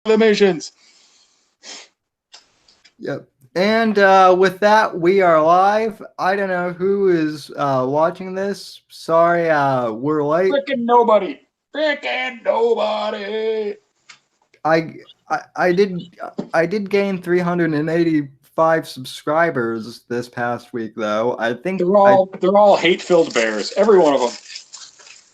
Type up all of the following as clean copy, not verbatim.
Eliminations. Yep. And with that, we are live. I don't know who is watching this. Sorry, we're late. Freaking nobody. Freaking nobody. I I did gain 385 subscribers this past week, though. I think I They're all hate-filled bears. Every one of them.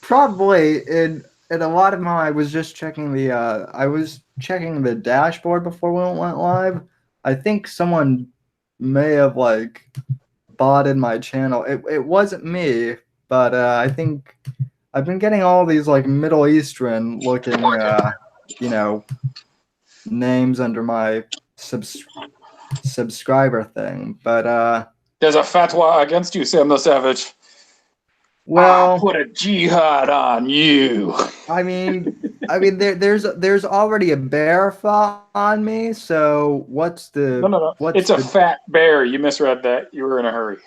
probably in a lot of them I was just checking the dashboard before we went live. I think someone may have like botted my channel. It wasn't me, but I think I've been getting all these like Middle Eastern looking you know names under my subscriber thing. But There's a fatwa against you, Sam the Savage. I well, put a jihad on you. there's already a bear fought on me. So No. what's It's a the fat bear. You misread that. You were in a hurry.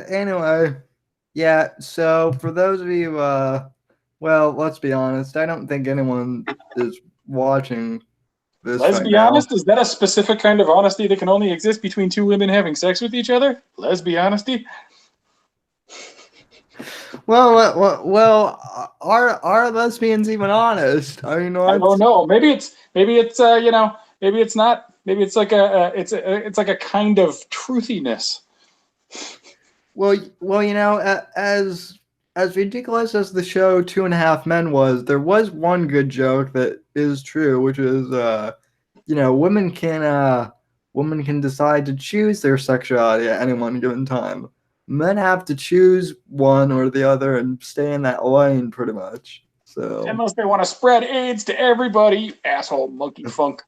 anyway, yeah, so for those of you well, let's be honest, I don't think anyone is watching this Let's right be now. honest. Is that a specific kind of honesty that can only exist between two women having sex with each other? Lesbian honesty? Well, are lesbians even honest? I mean, I don't what's know. Maybe it's not. Maybe it's like it's like a kind of truthiness. well, as ridiculous as the show Two and a Half Men was, there was one good joke that is true, which is women can decide to choose their sexuality at any one given time. Men have to choose one or the other and stay in that lane pretty much. So Unless they want to spread AIDS to everybody, you asshole monkey fuckers.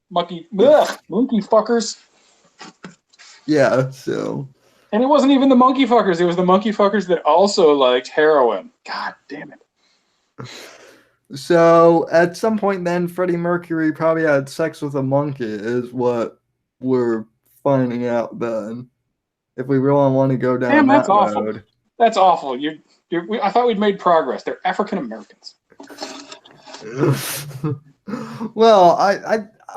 yeah, so And it wasn't even the monkey fuckers. It was the monkey fuckers that also liked heroin. God damn it. so at some point then Freddie Mercury probably had sex with a monkey is what we're finding out then. If we really want to go down Damn, that's that awful. road. That's awful. I thought we'd made progress. They're African Americans. Well,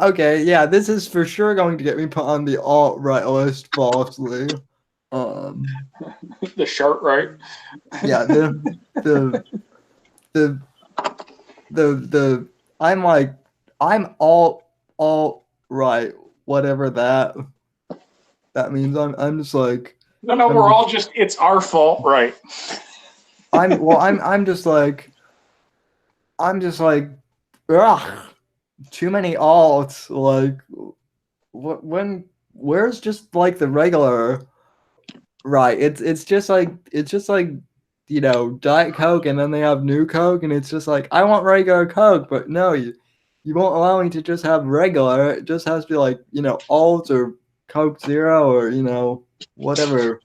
okay, yeah, this is for sure going to get me put on the alt-right list falsely. The shirt, right? Yeah, the the the I'm alt right, whatever that means. I'm just like No, I'm we're just all just, it's our fault, right? I'm just like ugh, too many alts. Like where's just like the regular right? It's just like Diet Coke, and then they have New Coke, and it's just like I want regular Coke, but no, you won't allow me to just have regular. It just has to be like alt or Coke Zero or whatever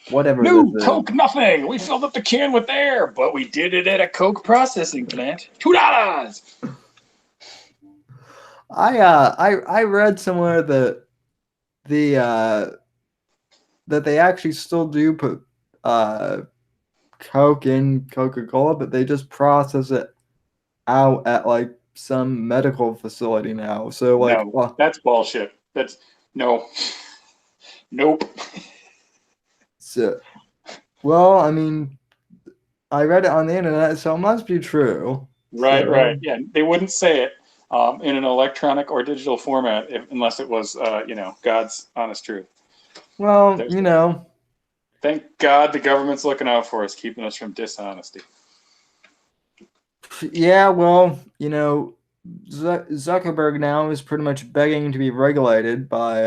this New is. Coke, nothing. We filled up the can with air, but we did it at a Coke processing plant. $2. I read somewhere that the that they actually still do put Coke in Coca-Cola, but they just process it out at like some medical facility now. So like, No, that's bullshit. That's no, nope. so, well, I mean, I read it on the internet, so it must be true. Right. So, Yeah, they wouldn't say it in an electronic or digital format unless it was, God's honest truth. well, There's, thank God the government's looking out for us, keeping us from dishonesty. yeah, well, Zuckerberg now is pretty much begging to be regulated by,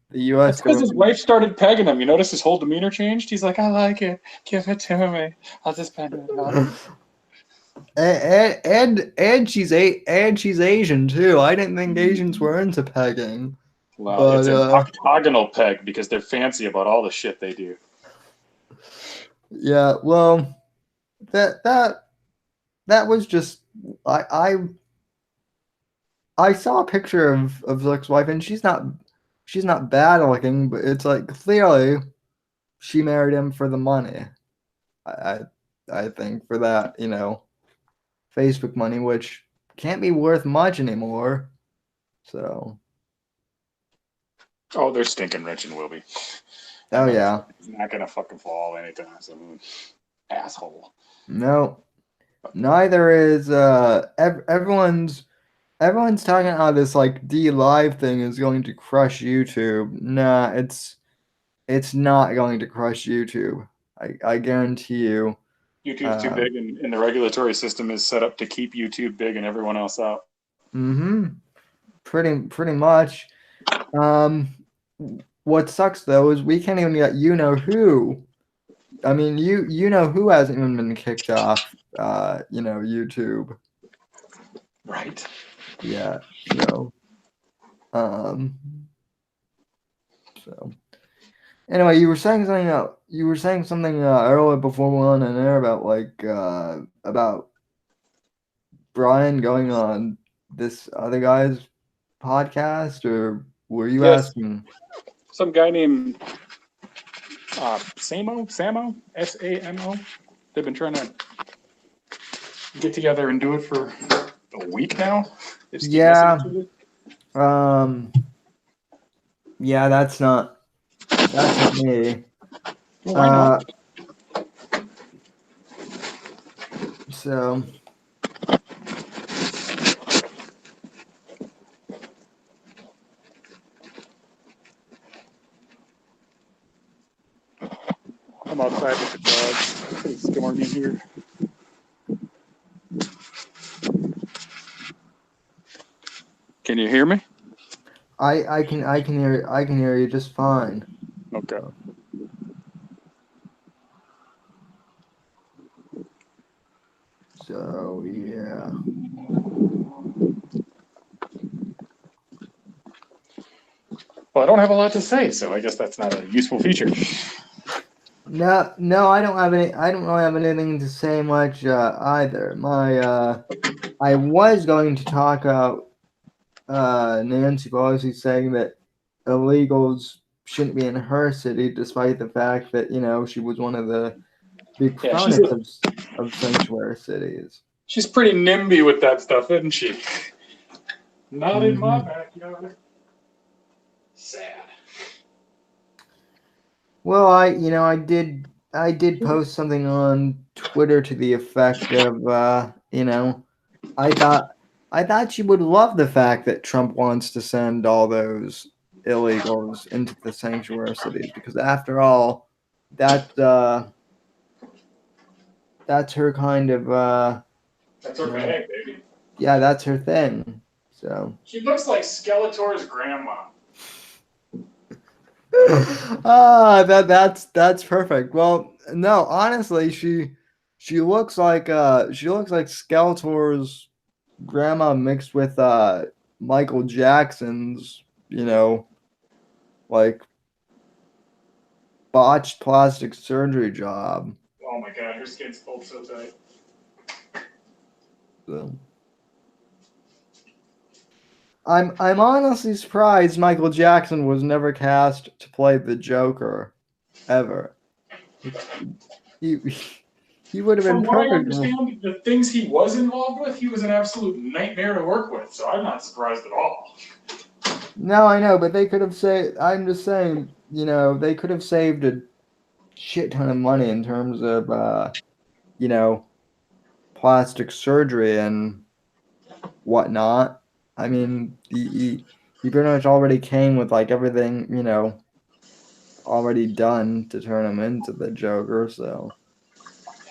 the U.S. That's because his government. wife started pegging him. You notice his whole demeanor changed? He's like, I like it. Give it to me. I'll just peg it up. And she's Asian too. I didn't think Asians were into pegging, Well, but it's an octagonal peg because they're fancy about all the shit they do. yeah. Well, that that that was just I I saw a picture of Zuck's wife, and she's not bad looking, but it's like clearly she married him for the money. I I think, for that, Facebook money, which can't be worth much anymore. So, Oh, they're stinking rich and will be. That oh yeah, motherfucker's not gonna fucking fall anytime soon. Asshole. no, neither is everyone's talking about this like D Live thing is going to crush YouTube. Nah, it's not going to crush YouTube. I guarantee you. YouTube's too Uh, big, and the regulatory system is set up to keep YouTube big and everyone else out. mm-hmm. Pretty much. Um, what sucks though is we can't even get who. I mean, who hasn't even been kicked off. YouTube. Right. Yeah. So. Um. So. Anyway, you were saying something earlier before we went on air about about Brian going on this other guy's podcast, or were you Yes. asking? Some guy named Samo, Samo. They've been trying to get together and do it for a week now. They just keep missing Yeah. each other. Um. Yeah, that's not me. Well, why not? Uh. So. I'm outside with the dogs. It's pretty stormy here. Can you hear me? I can hear you just fine. Okay. So yeah. Well, I don't have a lot to say, so I guess that's not a useful feature. No, I don't have any. I don't really have anything to say much either. I was going to talk about Nancy Pelosi saying that illegals shouldn't be in her city, despite the fact that she was one of the big Yeah, proponents of sanctuary cities. she's pretty NIMBY with that stuff, isn't she? Not in my Hmm. backyard. Sad. Well, I did post something on Twitter to the effect of I thought I thought she would love the fact that Trump wants to send all those illegals into the sanctuary cities because after all, that that's her kind of That's you her know bag, baby. yeah, that's her thing. So She looks like Skeletor's grandma. that's perfect. Well, no, honestly, she looks like Skeletor's grandma mixed with Michael Jackson's, like botched plastic surgery job. Oh my god, her skin's pulled so tight. So. I'm honestly surprised Michael Jackson was never cast to play the Joker ever. He he would have been From what I perfect. understand, the things he was involved with, he was an absolute nightmare to work with, so I'm not surprised at all. No, I know, but they could have saved. I'm just saying, they could have saved a shit ton of money in terms of you know, plastic surgery and whatnot. I mean, he pretty much already came with like everything, already done to turn him into the Joker. So.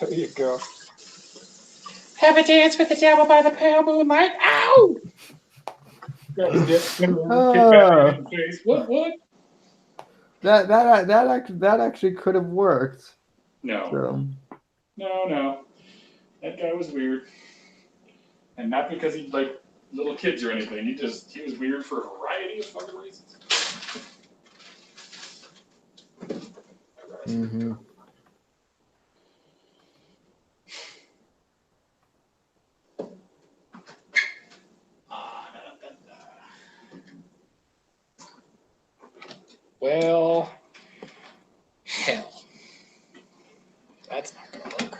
There you go. Have a dance with the devil by the pale moonlight. Ow! Grab his dick, spin around, kick Batman Uh, in the face. What? that actually could have worked. No. So. No. That guy was weird. And not because he liked little kids or anything. He was weird for a variety of fucking reasons. Hmm. Well, hell. That's not gonna work.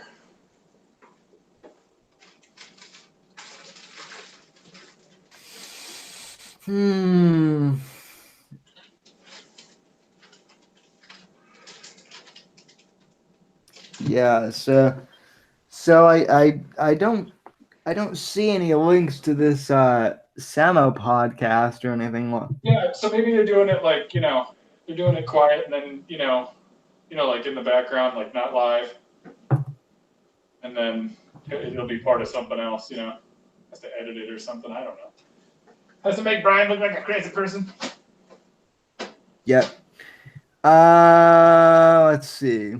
Hmm. Yeah. So I don't see any links to this Samo podcast or anything. Yeah, so maybe they're doing it like, they're doing it quiet and then, like in the background, like not live. And then it'll be part of something else, Has to edit it or something. I don't know. Has to make Brian look like a crazy person. Yep. Let's see.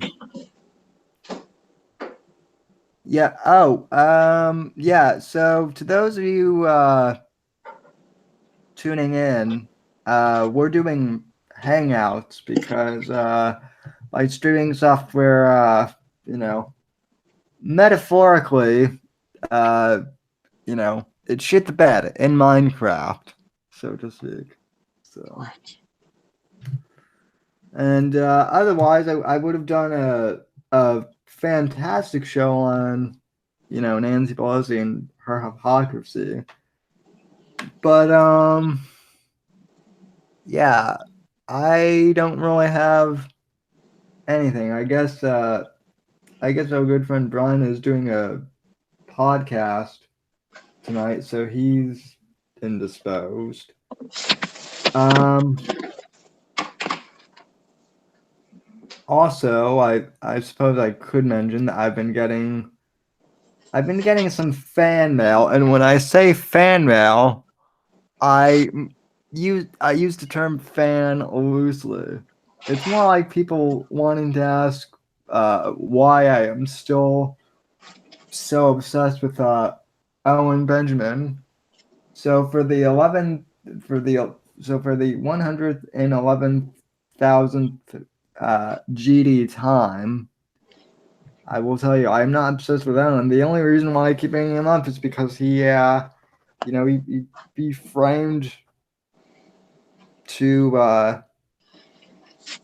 Yeah. Oh. Yeah. So to those of you tuning in, we're doing Hangouts because like streaming software, you know, metaphorically, uh, it shit the bed in Minecraft, so to speak. So, and otherwise, I would have done a fantastic show on, Nancy Pelosi and her hypocrisy. But yeah, I don't really have anything. I guess our good friend Brian is doing a podcast tonight, so he's indisposed. Um Also, I suppose I could mention that I've been getting some fan mail, and when I say fan mail, I I use the term fan loosely. It's more like people wanting to ask why I am still so obsessed with Owen Benjamin. So for the 111,000th GD time, I will tell you I'm not obsessed with Owen. The only reason why I keep bringing him up is because he framed two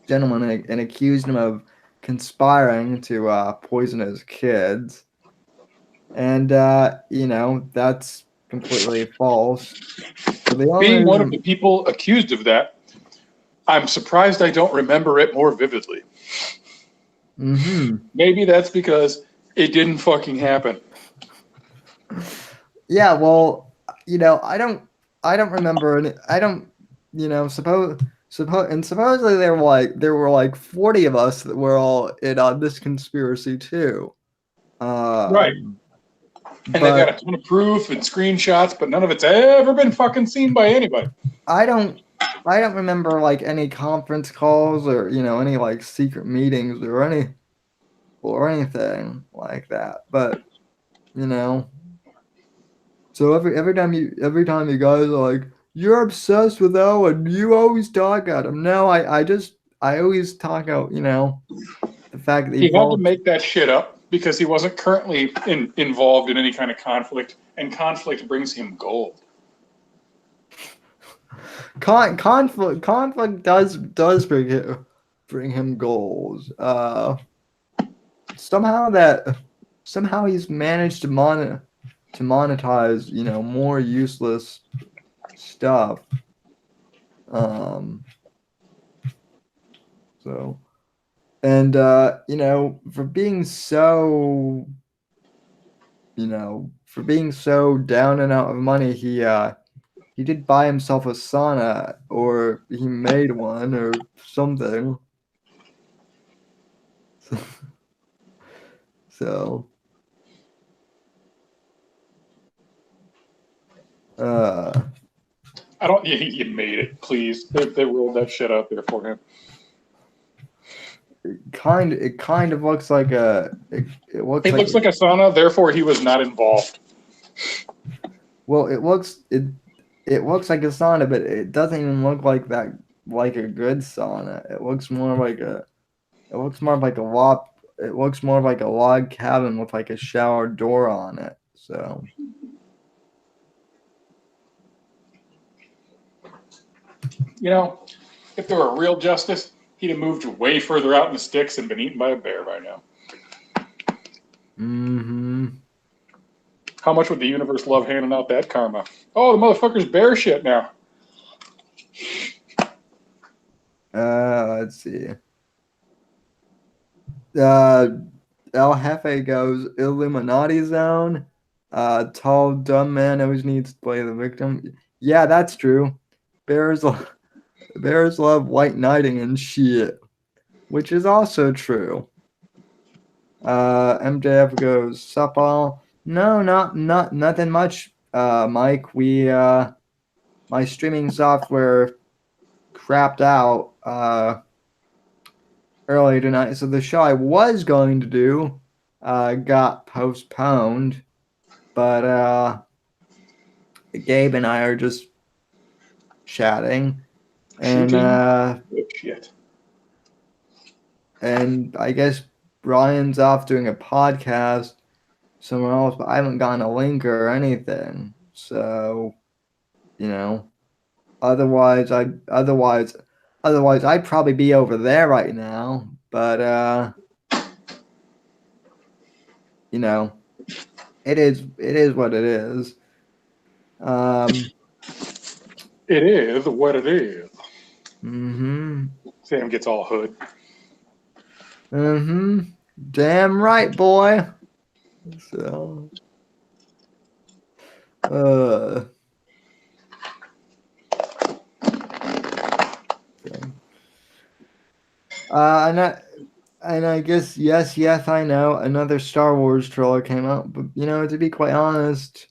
gentlemen and accused him of conspiring to poison his kids. And that's completely false. So the only Being one of the reason, people accused of that, I'm surprised I don't remember it more vividly. mm-hmm. Maybe that's because it didn't fucking happen. Yeah, well, I don't remember, and I don't, and supposedly there were like 40 of us that were all in on this conspiracy too. Right. Um, And they got a but ton of proof and screenshots, but none of it's ever been fucking seen by anybody. I don't, I don't remember like any conference calls or any like secret meetings or anything like that. But you know. So every time you guys are like, you're obsessed with Owen, you always talk at him. No, I always talk out, the fact that he He had to falls. make that shit up because he wasn't currently involved in any kind of conflict, and conflict brings him gold. Conflict does bring him goals. Somehow he's managed to monetize, more useless stuff. Um, so. And for being so down and out of money, he did buy himself a sauna, or he made one or something. So, uh, I don't. You made it. Please, they rolled that shit out there for him. it kind of looks like it looks It like looks like a sauna, therefore he was not involved. well, it looks like a sauna, but it doesn't even look like that, like a good sauna. It looks more like a log cabin with like a shower door on it. So If there were real justice, he'd have moved way further out in the sticks and been eaten by a bear by now. mm-hmm. How much would the universe love handing out that karma? Oh, the motherfucker's bear shit now. Let's see. Uh, El Jefe goes Illuminati zone. Tall dumb man always needs to play the victim. Yeah, that's true. Bears bears love white knighting and shit, which is also true. MJF goes sup all. No, not nothing much. Mike, we my streaming software crapped out early tonight, so the show I was going to do got postponed. But Gabe and I are just chatting, and Shooting shit. and I guess Brian's off doing a podcast somewhere else, but I haven't gotten a link or anything. So, you know, otherwise I'd probably be over there right now. But you know, it is what it is. It is what it is. Mm-hmm. Sam gets all hood. Mm-hmm. Damn right, boy. So uh and I guess yes, I know another Star Wars trailer came out, but to be quite honest,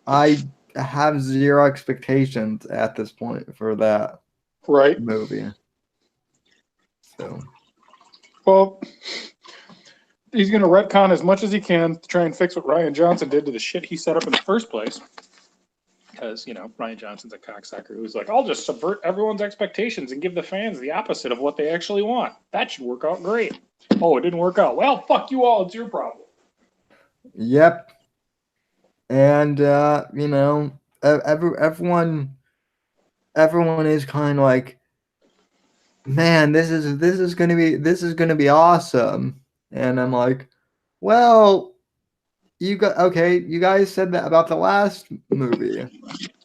I have zero expectations at this point for that Right. movie. So Well, he's going to retcon as much as he can to try and fix what Ryan Johnson did to the shit he set up in the first place. Because, Ryan Johnson's a cocksucker who's like, I'll just subvert everyone's expectations and give the fans the opposite of what they actually want. That should work out great. Oh, it didn't work out. Well, fuck you all. It's your problem. yep. And everyone is kind of like, man, this is gonna be awesome. And I'm like, well, you guys said that about the last movie,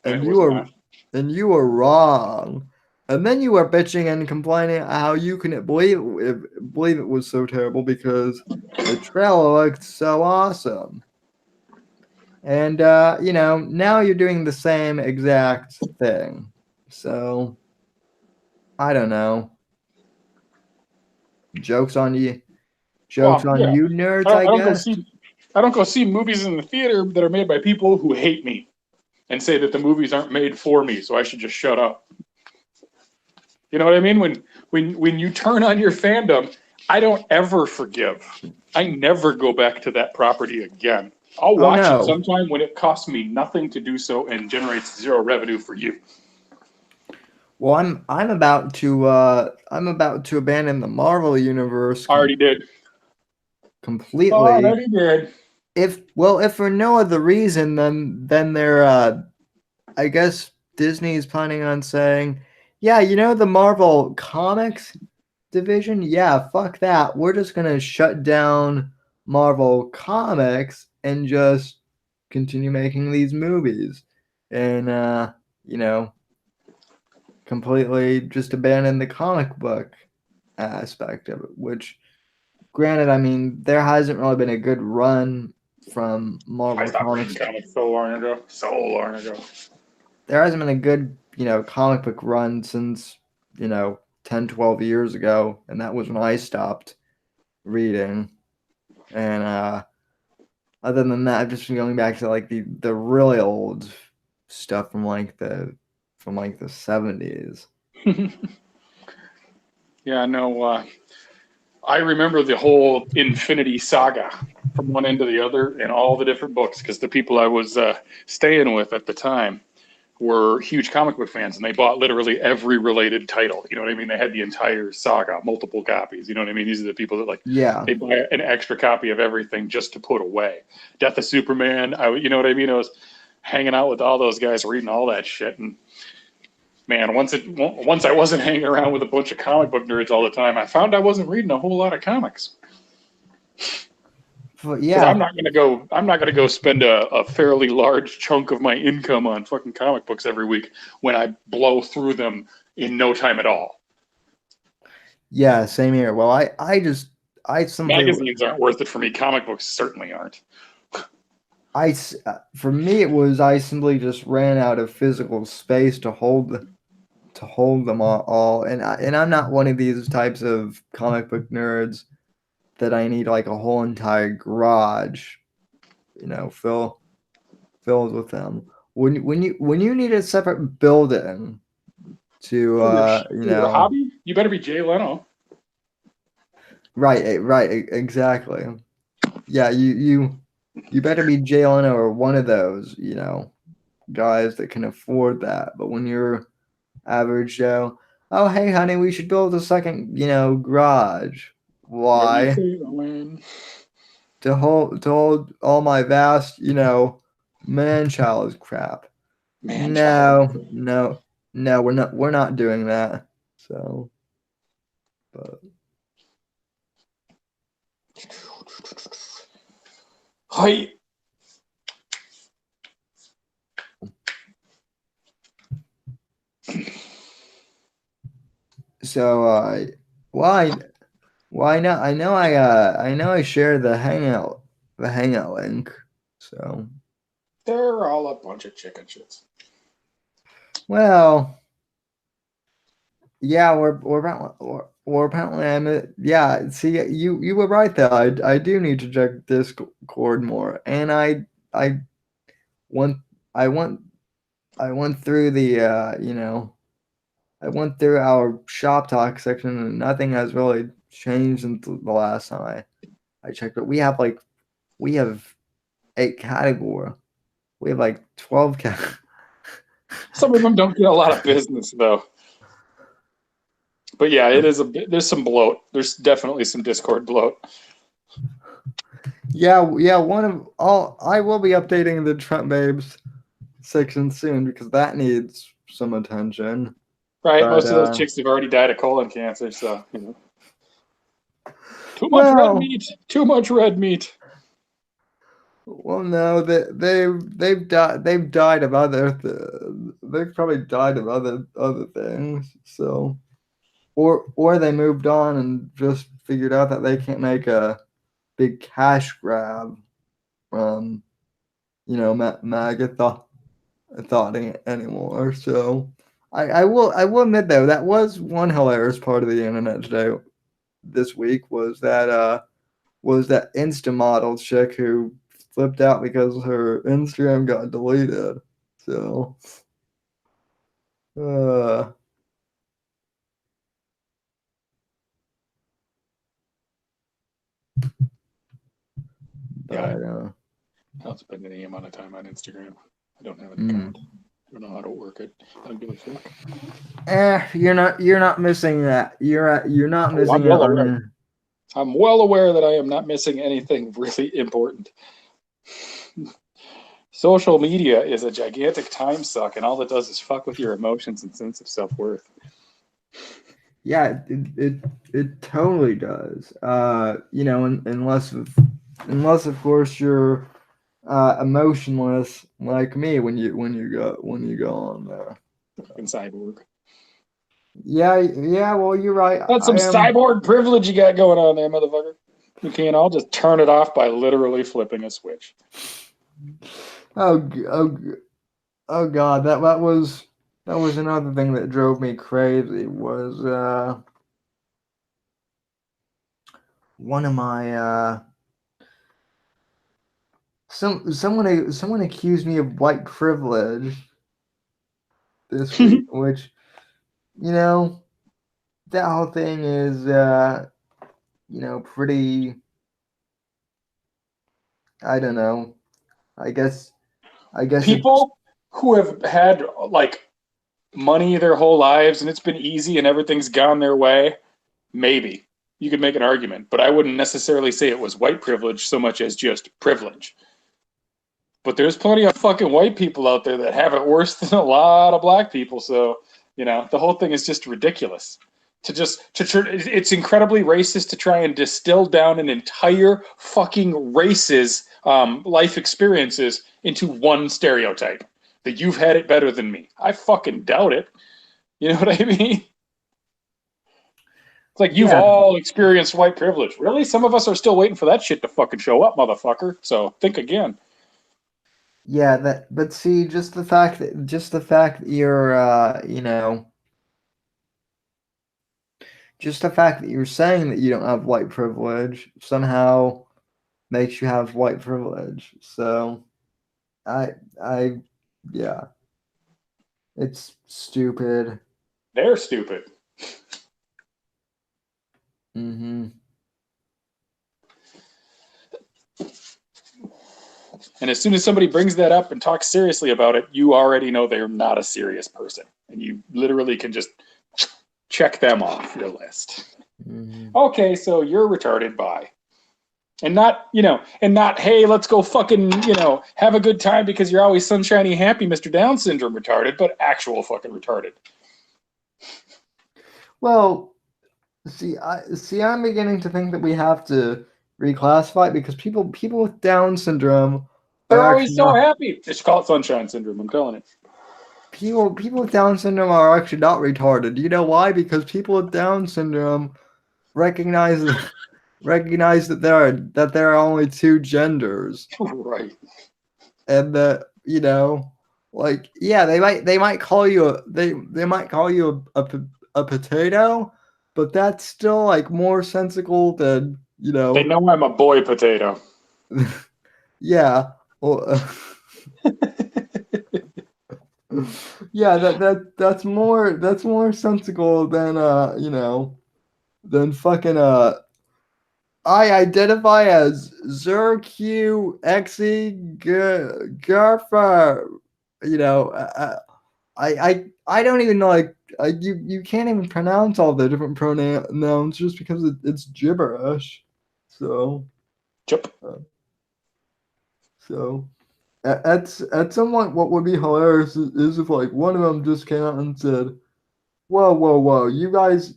and you were wrong. And then you were bitching and complaining how you couldn't believe it was so terrible because the trailer looked so awesome. And now you're doing the same exact thing. So I don't know. Jokes on you. Jokes Well, on yeah. you nerds, I I don't go guess. see. I don't go see movies in the theater that are made by people who hate me and say that the movies aren't made for me, so I should just shut up. You know what I mean? When you turn on your fandom, I don't ever forgive. I never go back to that property again. I'll Oh watch it no. sometime when it costs me nothing to do so and generates zero revenue for you. Well, I'm about to abandon the Marvel universe I already did. completely. Already did. If for no other reason than they're I guess Disney's planning on saying, yeah, the Marvel Comics division, yeah, fuck that. We're just gonna shut down Marvel Comics and just continue making these movies. And completely just abandon the comic book aspect of it, which granted, I mean, there hasn't really been a good run from I Marvel stopped reading Comics. comics so long ago. So long ago. There hasn't been a good, comic book run since, 10, 12 years ago, and that was when I stopped reading. And other than that, I've just been going back to like the really old stuff from the 70s. Yeah, no. I remember the whole Infinity Saga from one end to the other and all the different books because the people I was staying with at the time were huge comic book fans and they bought literally every related title. You know what I mean? They had the entire saga, multiple copies. You know what I mean? These are the people that Yeah. they buy an extra copy of everything just to put away. Death of Superman. You know what I mean? I was hanging out with all those guys reading all that shit and man, once I wasn't hanging around with a bunch of comic book nerds all the time, I found I wasn't reading a whole lot of comics. But Because yeah. I'm not gonna go spend a fairly large chunk of my income on fucking comic books every week when I blow through them in no time at all. Yeah, same here. Well, I simply, Magazines aren't worth it for me. Comic books certainly aren't. for me, it was I simply just ran out of physical space to hold them all. And I'm not one of these types of comic book nerds that I need like a whole entire garage, filled with them. When you need a separate building to For your hobby, you better be Jay Leno. right, exactly. Yeah, you better be Jay Leno or one of those, guys that can afford that. But when you're average Joe, oh hey honey, we should build a second, garage. Where you Why? feeling? To hold all my vast, man-child crap. Man, child. No, we're not doing that. So, but Hi. so why not? I know I shared the Hangout link. So, They're all a bunch of chicken shits. well, yeah, we're apparently yeah. See, you were right there. I do need to check Discord more, and I went I went I went through the I went through our shop talk section, and nothing has really changed since the last time I checked. But we have 8 category. We have like 12 categories. Some of them don't get a lot of business though. But yeah, it is a bit. There's some bloat. There's definitely some Discord bloat. Yeah. One of all. I will be updating the Trump Babes section soon because that needs some attention. Right. But Most of those chicks have already died of colon cancer, so Too much red well, meat. Too much red meat. well, no, they've died of they've probably died of other things. So, or they moved on and just figured out that they can't make a big cash grab from MAGA thought anymore. So, I will admit though that was one hilarious part of the internet today this week was that Insta model chick who flipped out because her Instagram got deleted. So, uh, Yeah, but I don't spend any amount of time on Instagram. I don't have an mm. account. I don't know how to work it. I don't give a fuck. You're not missing that. You're not missing I'm it well on aware. the. I'm well aware that I am not missing anything really important. Social media is a gigantic time suck, and all it does is fuck with your emotions and sense of self-worth. Yeah, it totally does. Unless of course you're emotionless like me when you go on there. Fucking cyborg. Yeah. Well, you're right. That's some I am. cyborg privilege you got going on there, motherfucker. You can all just turn it off by literally flipping a switch. Oh God, that was another thing that drove me crazy was one of my someone accused me of white privilege this week, which you know that whole thing is pretty. I don't know. I guess it. People who have had like money their whole lives and it's been easy and everything's gone their way, maybe you could make an argument, but I wouldn't necessarily say it was white privilege so much as just privilege. But there's plenty of fucking white people out there that have it worse than a lot of black people. So, the whole thing is just ridiculous. It's incredibly racist to try and distill down an entire fucking race's life experiences into one stereotype that you've had it better than me. I fucking doubt it. You know what I mean? It's like you've Yeah, all experienced white privilege. Really? Some of us are still waiting for that shit to fucking show up, motherfucker. So think again. yeah. That, but see, just the fact that you're, just the fact that you're saying that you don't have white privilege somehow makes you have white privilege. So I, I, yeah, it's stupid. They're stupid. Mm-hmm. And as soon as somebody brings that up and talks seriously about it, you already know they're not a serious person. And you literally can just check them off your list. Mm-hmm. Okay, so you're retarded, bye. And not, hey, let's go fucking, have a good time because you're always sunshiny happy, Mr. Down syndrome retarded, but actual fucking retarded. Well, I'm beginning to think that we have to reclassify it because people with Down syndrome They're are always actually so not happy. They should call it sunshine syndrome, I'm telling you. people with Down syndrome are actually not retarded. Do you know why? Because people with Down syndrome recognize recognize that there are only two genders, Right. and that like, yeah, they might call you they might call you a potato, but that's still like more sensical than They know I'm a boy potato. yeah. Well, yeah, that's more sensical than than fucking I identify as ZerQXE Garfa. I don't even know, like, you can't even pronounce all the different pronouns just because it's gibberish. So Chip. uh, so at some point, what would be hilarious is if like one of them just came out and said, "Whoa, whoa, whoa! You guys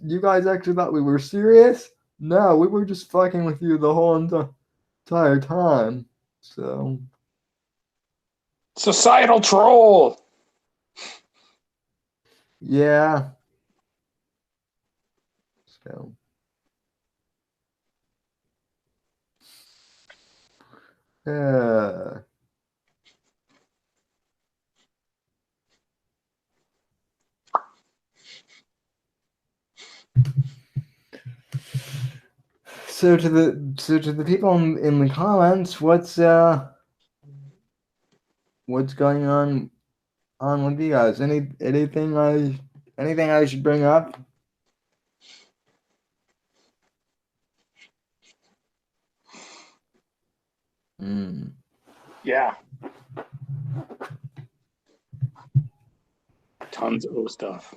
actually thought we were serious? No, we were just fucking with you the whole entire time." So Societal troll. yeah. So uh, so to the people in the comments, what's going on with you guys? Anything I should bring up? Hmm. Yeah. Tons of stuff.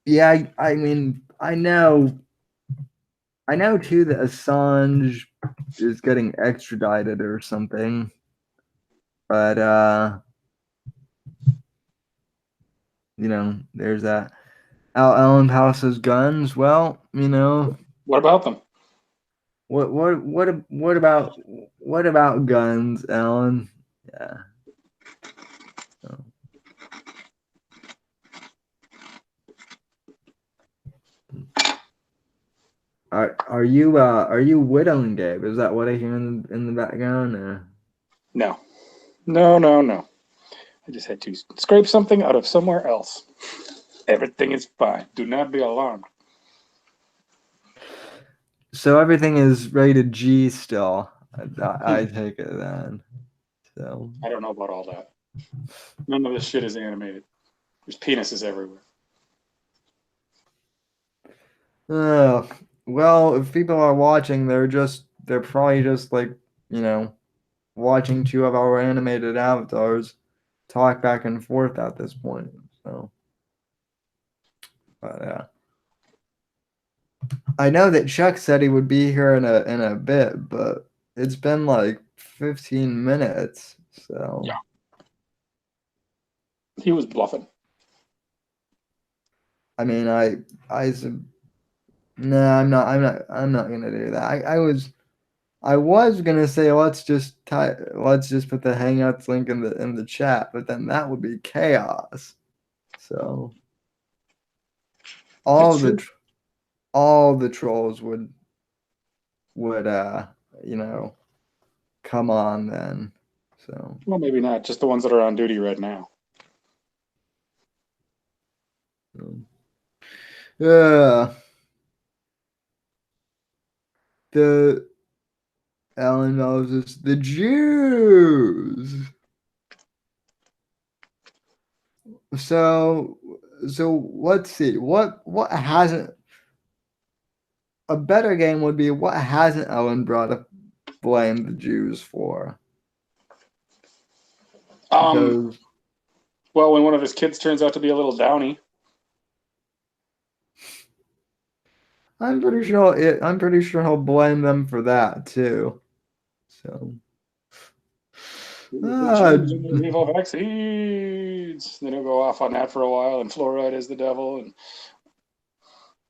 Yeah, I mean, I know too that Assange is getting extradited or something, but there's that. Alan Palace's guns. Well, What about them? what about guns, Alan? Yeah. So, are you whittling, Gabe? Is that what I hear in the background? No. No, no, no. I just had to scrape something out of somewhere else. Everything is fine. Do not be alarmed. So everything is rated G still. I take it then. So. I don't know about all that. None of this shit is animated. There's penises everywhere. Uh, well, if people are watching, they're probably just like, you know, watching two of our animated avatars talk back and forth at this point. So, but yeah. I know that Chuck said he would be here in a bit, but it's been like 15 minutes. So, Yeah. He was bluffing. I mean, I said, no, I'm not gonna do that. I was gonna say let's just put the Hangouts link in the chat, but then that would be chaos. So That's all the true. tr- all the trolls would you know come on then. So Well, maybe not. Just the ones that are on duty right now. yeah, the Alan Moses, the Jews. So let's see. What hasn't a better game would be what hasn't Ellen brought up blame the Jews for? Um, Because well, when one of his kids turns out to be a little downy, I'm pretty sure he'll blame them for that too. So the ah, Jews and their evil vaccines. Then he'll go off on that for a while, and fluoride is the devil, and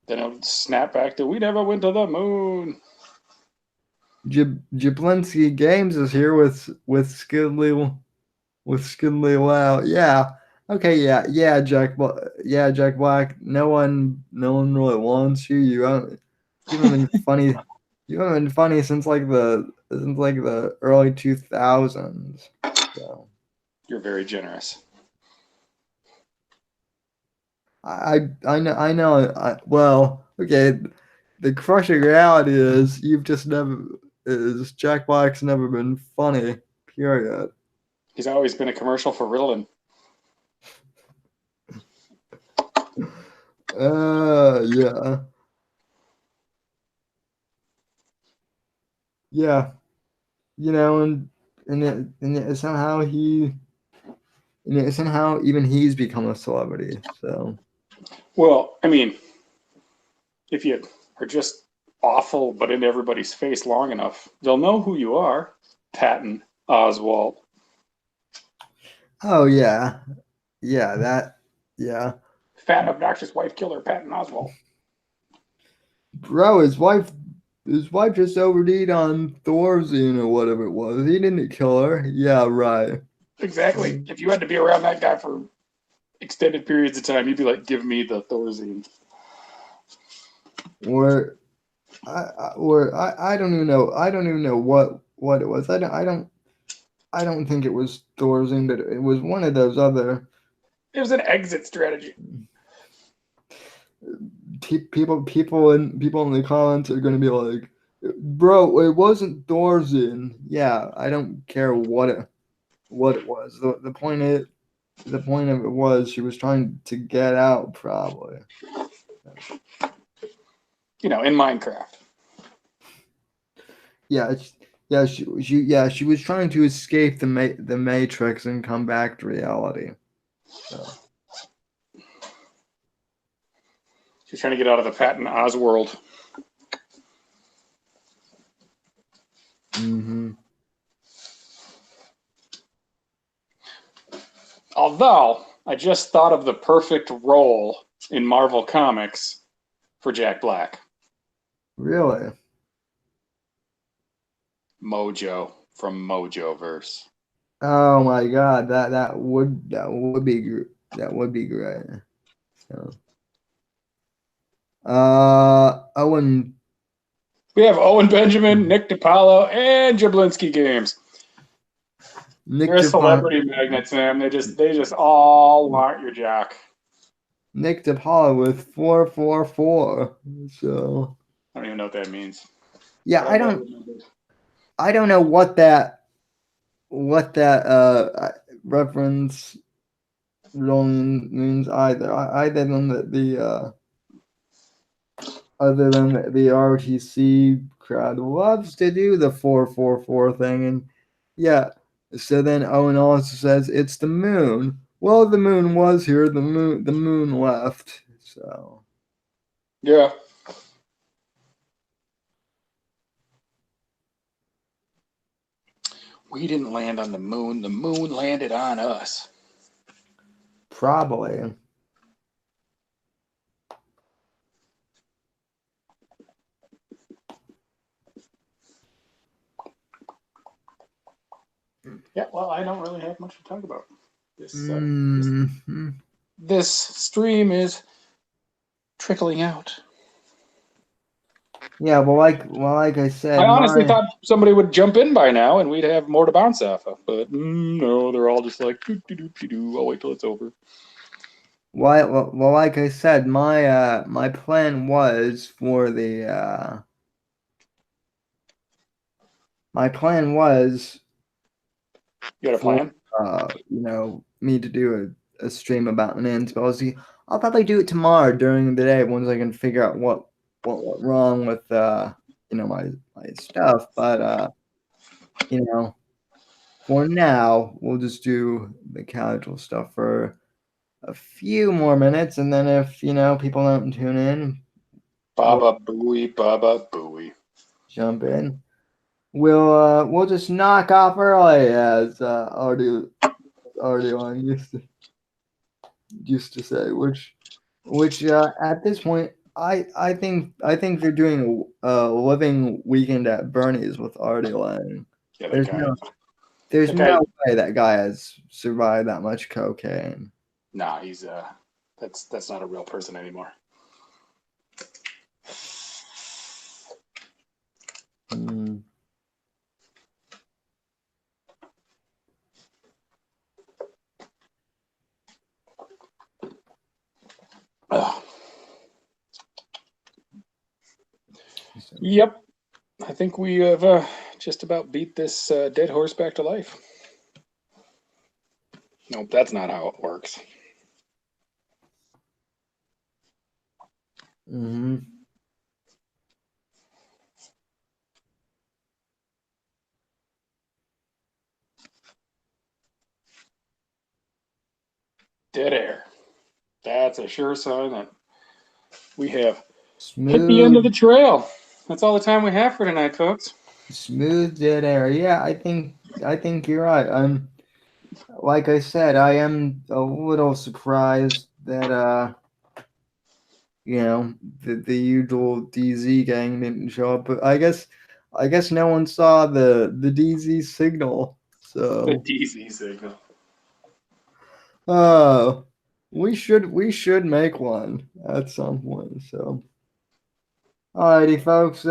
then he'll snap back to we never went to the moon. Jablinski Games is here with Skidley Wow. Yeah. Okay, yeah, Jack Black. No one really wants you. You haven't been funny. You haven't been funny since like the early 2000s. So You're very generous. I know. Well, okay. The crushing reality is Jack Black's never been funny. Period. He's always been a commercial for Ritalin. Yeah. Yeah. You know, and yet somehow even he's become a celebrity. So Well, I mean, if you are just awful but in everybody's face long enough, they'll know who you are. Patton Oswalt. oh yeah, yeah, Fat, obnoxious wife killer, Patton Oswalt. bro, his wife just OD'd on Thorazine or whatever it was. He didn't kill her. Yeah, right. Exactly. If you had to be around that guy for extended periods of time, you'd be like, give me the Thorazine. Or I don't even know. I don't even know what it was. I don't think it was Thorazine, but it was one of those other It was an exit strategy. people in the comments are going to be like, bro, it wasn't Thorazine. Yeah, I don't care what it was. The point of it was she was trying to get out, probably. You know, in Minecraft. Yeah, she was trying to escape the Matrix and come back to reality. So. She's trying to get out of the Patton Oswald. Mm-hmm. Although, I just thought of the perfect role in Marvel Comics for Jack Black. Really? Mojo from Mojoverse. Oh my God, that would be great. So, Owen, We have Owen Benjamin, Nick DiPaolo, and Jablinski Games. Nick They're a DiPaolo, celebrity magnet, Sam. They just all want your Jack. Nick DiPaolo with 444. So I don't even know what that means. yeah, But I bet remembered. I don't know what that reference really means either. Other than the RTC crowd loves to do the 444 thing, and yeah. So then Owen also says it's the moon. Well, the moon was here. The moon left. So Yeah. We didn't land on the moon. The moon landed on us. probably. Yeah, well, I don't really have much to talk about. This Mm-hmm. this stream is trickling out. Yeah, like I said, I honestly my thought somebody would jump in by now and we'd have more to bounce off of, but no, they're all just like, doo. I'll wait till it's over. well, like I said, my plan was for the my plan was You got a for plan? me to do a stream about Nan's policy. I'll probably do it tomorrow during the day once I can figure out what went wrong with my stuff. But for now we'll just do the casual stuff for a few more minutes, and then if people don't tune in, Baba Booey. jump in. We'll just knock off early, as Artie used to say, which at this point I think they're doing a living weekend at Bernie's with Artie Lang. Yeah, that There's guy. no there's That guy. no way that guy has survived that much cocaine. Nah, he's that's not a real person anymore. Mm. Ugh. Yep. I think we have just about beat this dead horse back to life. Nope, that's not how it works. Mm-hmm. Dead air. That's a sure sign that we have hit the end Smooth. of the trail. That's all the time we have for tonight, folks. Smooth dead air. Yeah, I think you're right. Like I said, I am a little surprised that the usual DZ gang didn't show up. But I guess no one saw the DZ signal. The So DZ signal. we should make one at some point. So alrighty, folks.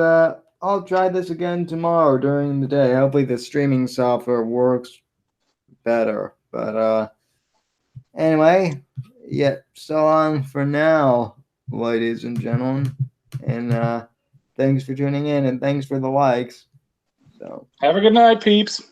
I'll try this again tomorrow during the day. Hopefully the streaming software works better. But anyway, yeah, so long for now, ladies and gentlemen. And thanks for tuning in and thanks for the likes. So Have a good night, peeps.